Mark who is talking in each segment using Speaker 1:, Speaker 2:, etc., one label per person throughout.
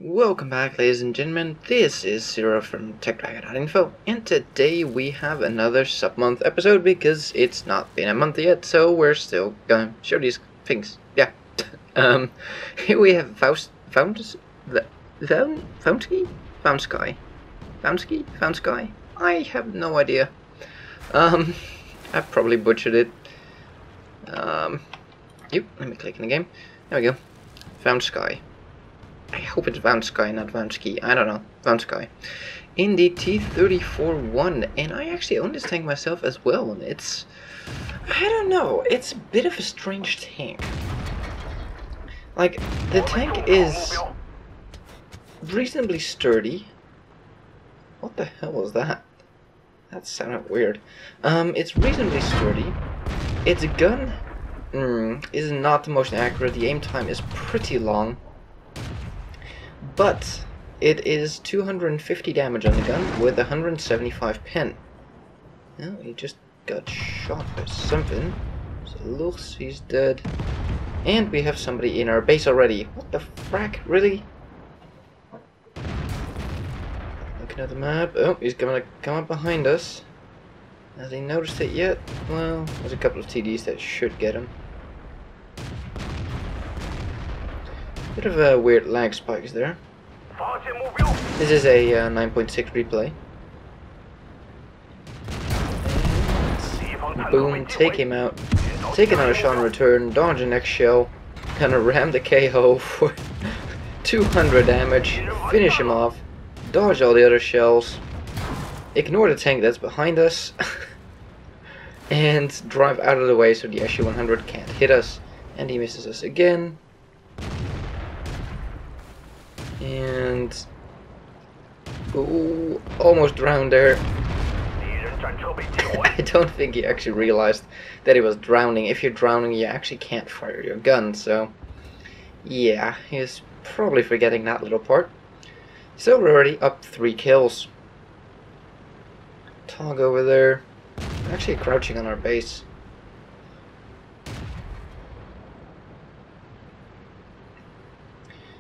Speaker 1: Welcome back, ladies and gentlemen. This is Zero from TechDragon.info, and today we have another sub-month episode because it's not been a month yet, so we're still gonna show these things. Yeah. Here we have Found Sky. I have no idea. I probably butchered it. Let me click in the game. There we go. Found Sky. I hope it's Found Sky, not Found Ski. I don't know. Found Sky. In the T3+4+1, and I actually own this tank myself as well, and it's... I don't know, it's a bit of a strange tank. Like, the tank is reasonably sturdy. What the hell was that? That sounded weird. It's reasonably sturdy. Its gun is not the most accurate. The aim time is pretty long. But it is 250 damage on the gun with 175 pen. Oh, he just got shot by something. So looks, he's dead. And we have somebody in our base already. What the frack? Really? Looking at the map. Oh, he's gonna come up behind us. Has he noticed it yet? Well, there's a couple of TDs that should get him. Bit of a weird lag spikes there. This is a 9.6 replay. And boom, take him out. Take another shot in return, dodge the next shell, gonna ram the KO for 200 damage, finish him off, dodge all the other shells, ignore the tank that's behind us, and drive out of the way so the SU-100 can't hit us, and he misses us again. And ooh, almost drowned there. I don't think he actually realized that he was drowning. If you're drowning, you actually can't fire your gun, so yeah, he's probably forgetting that little part. So we're already up 3 kills. Tog over there, actually crouching on our base.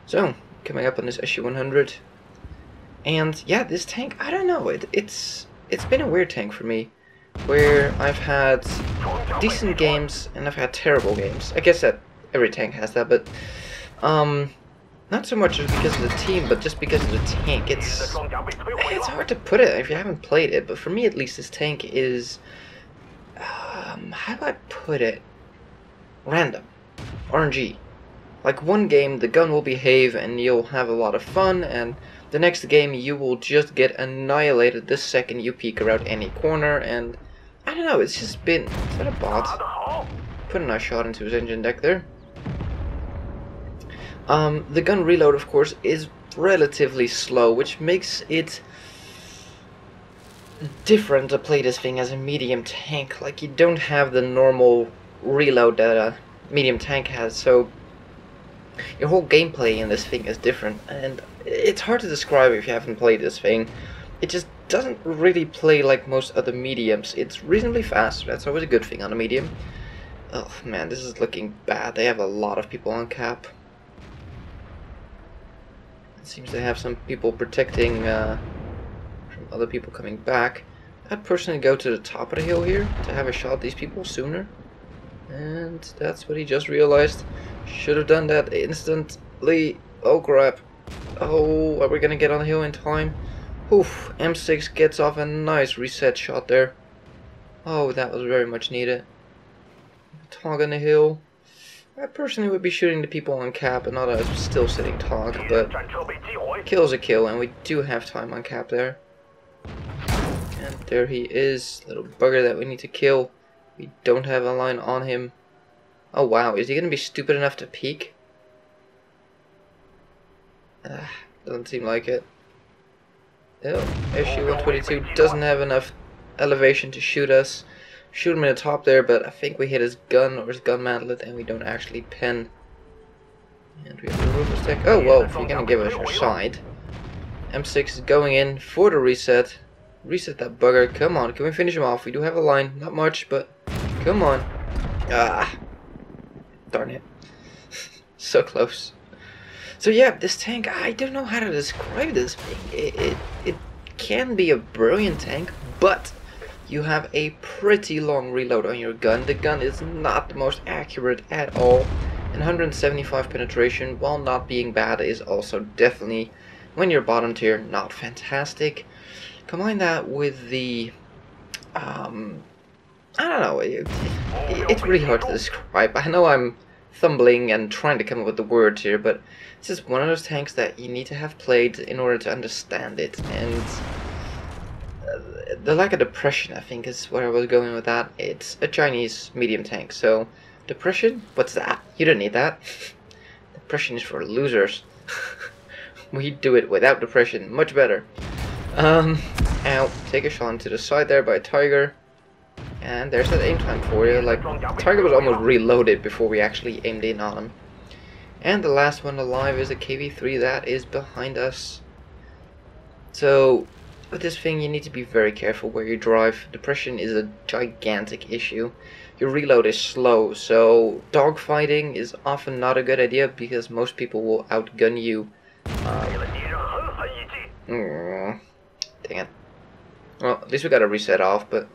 Speaker 1: So coming up on this SU-100, and yeah, this tank, I don't know, it's been a weird tank for me, where I've had decent games and I've had terrible games. I guess that every tank has that, but not so much because of the team, but just because of the tank. It's hard to put it if you haven't played it, but for me at least, this tank is how do I put it? Random. RNG. Like, one game the gun will behave and you'll have a lot of fun, and the next game you will just get annihilated the second you peek around any corner, and I don't know, it's just been... Is that a bot? Put a nice shot into his engine deck there. The gun reload, of course, is relatively slow, which makes it different to play this thing as a medium tank. Like, you don't have the normal reload that a medium tank has, so your whole gameplay in this thing is different, and it's hard to describe if you haven't played this thing. It just doesn't really play like most other mediums. It's reasonably fast, that's always a good thing on a medium. Oh man, this is looking bad. They have a lot of people on cap. It seems they have some people protecting from other people coming back. I'd personally go to the top of the hill here to have a shot at these people sooner. And that's what he just realized. Should have done that instantly. Oh crap. Oh, are we gonna get on the hill in time? Oof, M6 gets off a nice reset shot there. Oh, that was very much needed. Tog on the hill. I personally would be shooting the people on cap and not a still sitting Tog, but kill's a kill, and we do have time on cap there. And there he is, little bugger that we need to kill. We don't have a line on him. Oh wow, is he gonna be stupid enough to peek? Doesn't seem like it. Oh, SU-122 doesn't have enough elevation to shoot us. Shoot him in the top there, but I think we hit his gun or his gun mantlet and we don't actually pen. And we have the roof attack. Oh well, if you're gonna give us your side. M6 is going in for the reset. Reset that bugger. Come on, can we finish him off? We do have a line, not much, but come on. Ah, darn it. So close. So yeah, this tank, I don't know how to describe this thing. It can be a brilliant tank, but you have a pretty long reload on your gun. The gun is not the most accurate at all, and 175 penetration, while not being bad, is also definitely, when you're bottom tier, not fantastic. Combine that with the, I don't know, it's really hard to describe. I know I'm fumbling and trying to come up with the words here, but this is one of those tanks that you need to have played in order to understand it, and the lack of depression, I think, is where I was going with that. It's a Chinese medium tank, so depression? What's that? You don't need that. Depression is for losers. We do it without depression, much better. Ow, take a shot to the side there by Tiger. And there's that aim time for you. Like, Tiger was almost reloaded before we actually aimed in on him. And the last one alive is a KV-3 that is behind us. So, with this thing you need to be very careful where you drive. Depression is a gigantic issue. Your reload is slow, so dogfighting is often not a good idea because most people will outgun you. Dang it. Well, at least we got a reset off, but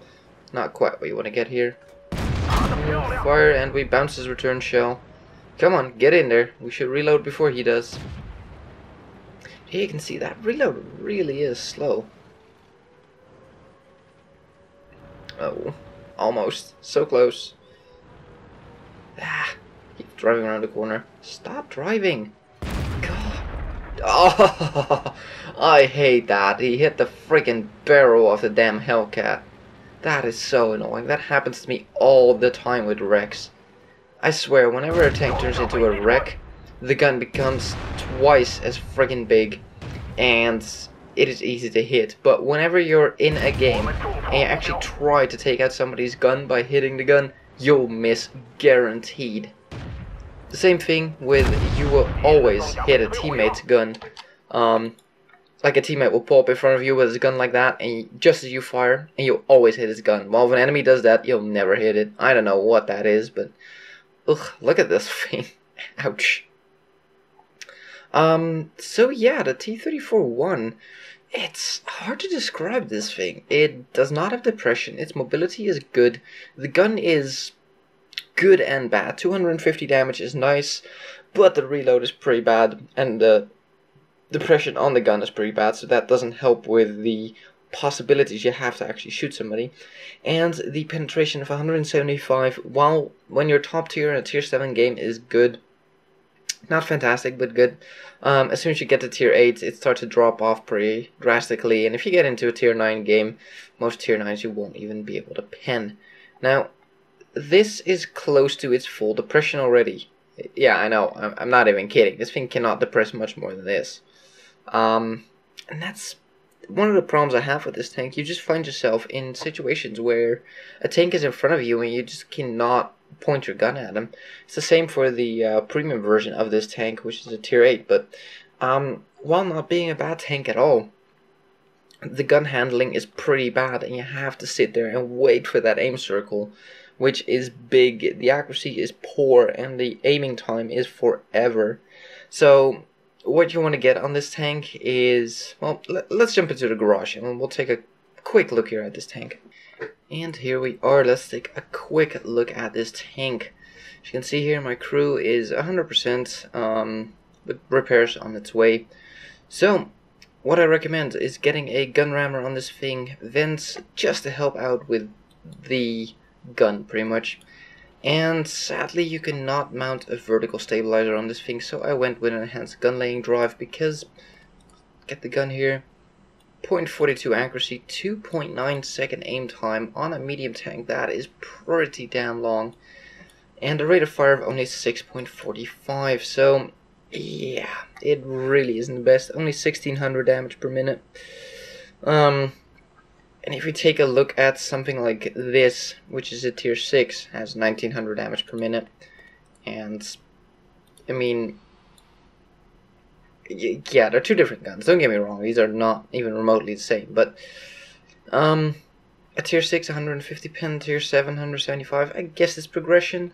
Speaker 1: not quite what you want to get here. Fire, and we bounce his return shell. Come on, get in there. We should reload before he does. Here you can see that reload really is slow. Oh, almost. So close. Ah, keep driving around the corner. Stop driving. God. Oh, I hate that. He hit the freaking barrel of the damn Hellcat. That is so annoying. That happens to me all the time with wrecks. I swear, whenever a tank turns into a wreck, the gun becomes twice as friggin' big, and it is easy to hit. But whenever you're in a game and you actually try to take out somebody's gun by hitting the gun, you'll miss, guaranteed. The same thing with, you will always hit a teammate's gun. Like a teammate will pull up in front of you with his gun like that, and just as you fire, and you'll always hit his gun. While if an enemy does that, you'll never hit it. I don't know what that is, but ugh, look at this thing. Ouch. So yeah, the T3+4+1, it's hard to describe this thing. It does not have depression. Its mobility is good. The gun is good and bad. 250 damage is nice, but the reload is pretty bad, and the depression on the gun is pretty bad, so that doesn't help with the possibilities you have to actually shoot somebody. And the penetration of 175, while when you're top tier in a tier 7 game, is good. Not fantastic, but good. As soon as you get to tier 8, it starts to drop off pretty drastically, and if you get into a tier 9 game, most tier 9s you won't even be able to pen. Now, this is close to its full depression already. Yeah, I know, I'm not even kidding. This thing cannot depress much more than this. And that's one of the problems I have with this tank. You just find yourself in situations where a tank is in front of you and you just cannot point your gun at him. It's the same for the premium version of this tank, which is a tier 8, but while not being a bad tank at all, the gun handling is pretty bad, and you have to sit there and wait for that aim circle, which is big. The accuracy is poor, and the aiming time is forever. So what you want to get on this tank is, well, let's jump into the garage and we'll take a quick look here at this tank. And here we are. Let's take a quick look at this tank. As you can see here, my crew is 100% with repairs on its way. So what I recommend is getting a gun rammer on this thing, vents, just to help out with the gun pretty much. And sadly you cannot mount a vertical stabilizer on this thing, so I went with an enhanced gun laying drive because, get the gun here, 0.42 accuracy, 2.9 second aim time on a medium tank. That is pretty damn long, and a rate of fire of only 6.45, so yeah, it really isn't the best. Only 1600 damage per minute. And if you take a look at something like this, which is a tier 6, has 1900 damage per minute, and I mean, yeah, they're two different guns, don't get me wrong, these are not even remotely the same, but a tier 6 150 pen, tier 7 175, I guess it's progression.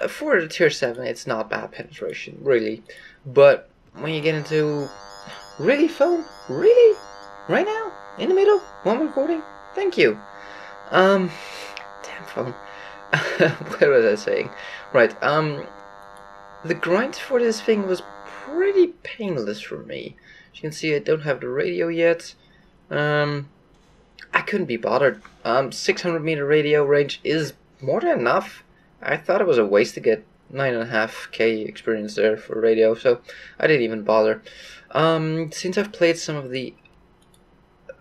Speaker 1: for the tier 7, it's not bad penetration, really. But when you get into... Really, phone? Really? Right now? In the middle? While I'm recording? Thank you. Damn phone. What was I saying? Right, the grind for this thing was pretty painless for me. As you can see, I don't have the radio yet. I couldn't be bothered. 600-meter radio range is more than enough. I thought it was a waste to get 9.5k experience there for radio, so I didn't even bother. Since I've played some of the...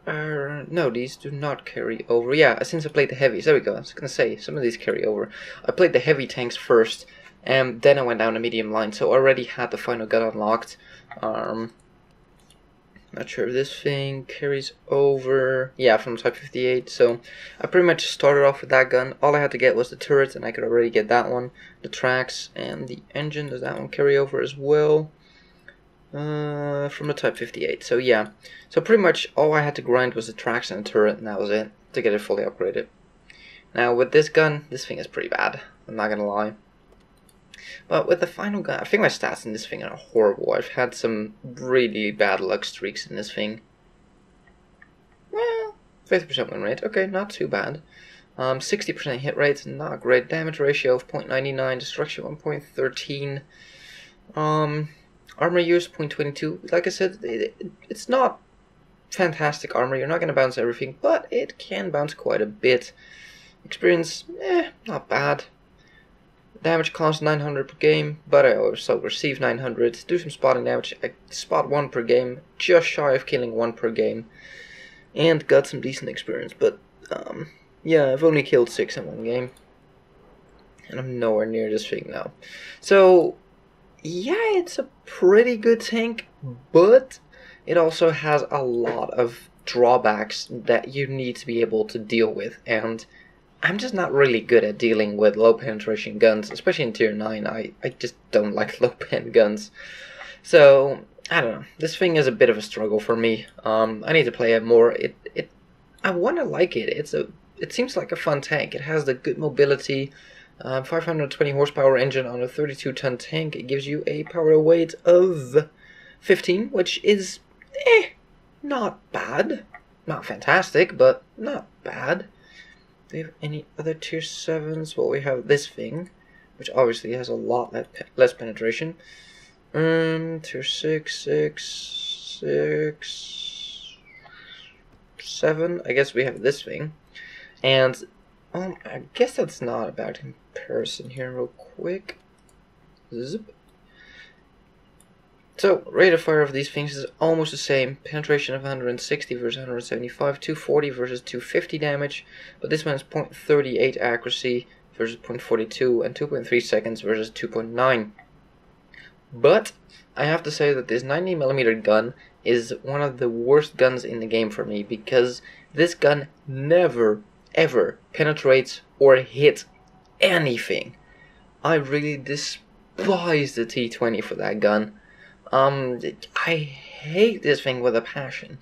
Speaker 1: no, these do not carry over. Yeah, since I played the heavies, there we go. I was gonna say, some of these carry over. I played the heavy tanks first, and then I went down the medium line, so I already had the final gun unlocked. Not sure if this thing carries over. Yeah, from Type 58. So I pretty much started off with that gun. All I had to get was the turret, and I could already get that one. The tracks and the engine. Does that one carry over as well? From the Type 58. So yeah. So pretty much all I had to grind was the tracks and the turret, and that was it to get it fully upgraded. Now with this gun, this thing is pretty bad. I'm not gonna lie. But with the final gun, I think my stats in this thing are horrible. I've had some really bad luck streaks in this thing. Well, 50% win rate. Okay, not too bad. 60% hit rate, not great. Damage ratio of 0.99, destruction 1.13. Armor use 0.22. Like I said, it's not fantastic armor. You're not going to bounce everything, but it can bounce quite a bit. Experience, not bad. Damage cost 900 per game, but I also receive 900. Do some spotting damage. I spot 1 per game, just shy of killing 1 per game, and got some decent experience. But yeah, I've only killed 6 in 1 game, and I'm nowhere near this thing now. So yeah, it's a pretty good tank, but it also has a lot of drawbacks that you need to be able to deal with, and I'm just not really good at dealing with low penetration guns, especially in tier 9. I just don't like low pen guns. So, I don't know. This thing is a bit of a struggle for me. I need to play it more. I want to like it. It seems like a fun tank. It has the good mobility, 520 horsepower engine on a 32-ton tank. It gives you a power weight of 15, which is, not bad. Not fantastic, but not bad. Do we have any other tier 7s? Well, we have this thing, which obviously has a lot less penetration. Tier 6, 7. I guess we have this thing. And, I guess that's not a bad comparison here, real quick. Zip. So, rate of fire of these things is almost the same. Penetration of 160 versus 175, 240 versus 250 damage, but this one is 0.38 accuracy versus 0.42, and 2.3 seconds versus 2.9. But, I have to say that this 90mm gun is one of the worst guns in the game for me, because this gun never, ever penetrates or hits anything. I really despise the T20 for that gun. I hate this thing with a passion.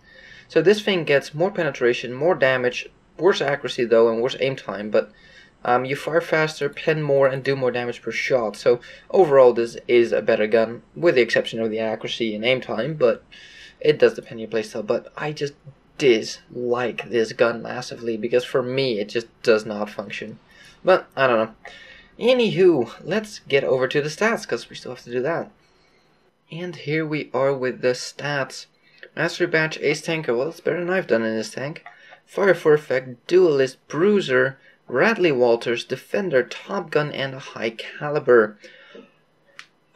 Speaker 1: So this thing gets more penetration, more damage, worse accuracy though, and worse aim time, but you fire faster, pen more, and do more damage per shot. So overall this is a better gun, with the exception of the accuracy and aim time, but it does depend on your playstyle. But I just dislike this gun massively, because for me it just does not function. But, I don't know. Anywho, let's get over to the stats, because we still have to do that. And here we are with the stats. Mastery Badge, Ace Tanker, well that's better than I've done in this tank. Fire for Effect, Duelist, Bruiser, Radley Walters, Defender, Top Gun, and a High Caliber.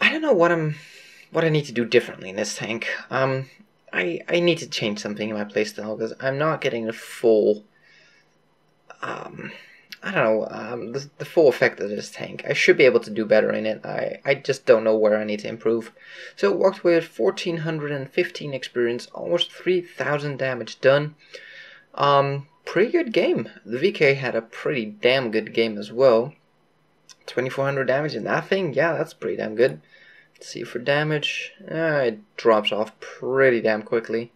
Speaker 1: I don't know what I need to do differently in this tank. I need to change something in my playstyle, because I'm not getting the full I don't know, the full effect of this tank. I should be able to do better in it. I just don't know where I need to improve. So it walked away with 1415 experience, almost 3000 damage done. Pretty good game. The VK had a pretty damn good game as well. 2400 damage in that thing? Yeah, that's pretty damn good. Let's see for damage. It drops off pretty damn quickly.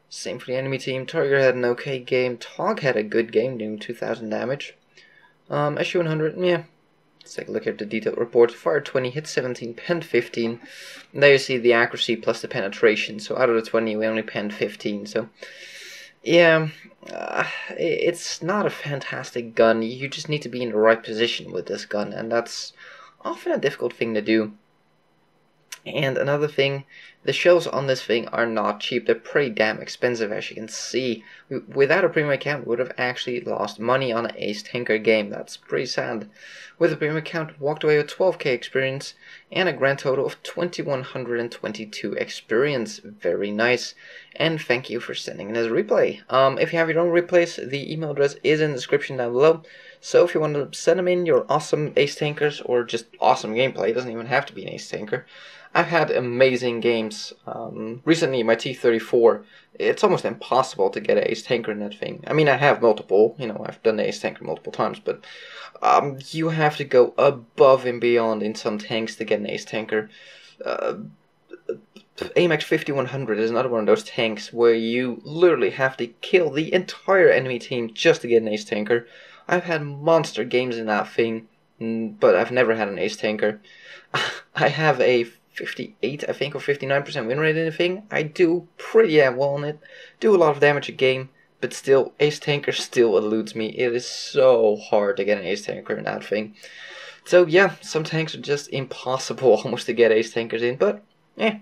Speaker 1: Same for the enemy team. Target had an okay game. Tog had a good game, doing 2000 damage. SU-100, yeah, Let's take a look at the detailed report. Fire 20, hit 17, penned 15. And there you see the accuracy plus the penetration. So out of the 20, we only penned 15. So yeah, it's not a fantastic gun. You just need to be in the right position with this gun, and that's often a difficult thing to do. And another thing, the shells on this thing are not cheap. They're pretty damn expensive, as you can see. Without a premium account, we would have actually lost money on an Ace Tanker game. That's pretty sad. With a premium account, walked away with 12k experience and a grand total of 2122 experience. Very nice. And thank you for sending in this replay. If you have your own replays, the email address is in the description down below. So if you want to send them in, your awesome Ace Tankers or just awesome gameplay, it doesn't even have to be an Ace Tanker. I've had amazing games. Recently, my T34, it's almost impossible to get an Ace Tanker in that thing. I mean, I have multiple, you know, I've done the Ace Tanker multiple times, but you have to go above and beyond in some tanks to get an Ace Tanker. AMX 5100 is another one of those tanks where you literally have to kill the entire enemy team just to get an Ace Tanker. I've had monster games in that thing, but I've never had an Ace Tanker. I have a 58, I think, or 59% win rate in the thing. I do pretty damn well on it. Do a lot of damage a game, but still, Ace Tanker still eludes me. It is so hard to get an Ace Tanker in that thing. So yeah, some tanks are just impossible almost to get Ace Tankers in, but yeah.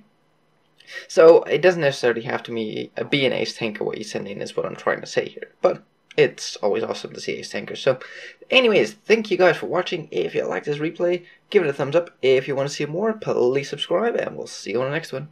Speaker 1: So it doesn't necessarily have to be an Ace Tanker what you send in, is what I'm trying to say here. But it's always awesome to see Ace Tankers. So anyways, thank you guys for watching. If you like this replay, give it a thumbs up. If you want to see more, please subscribe, and we'll see you on the next one.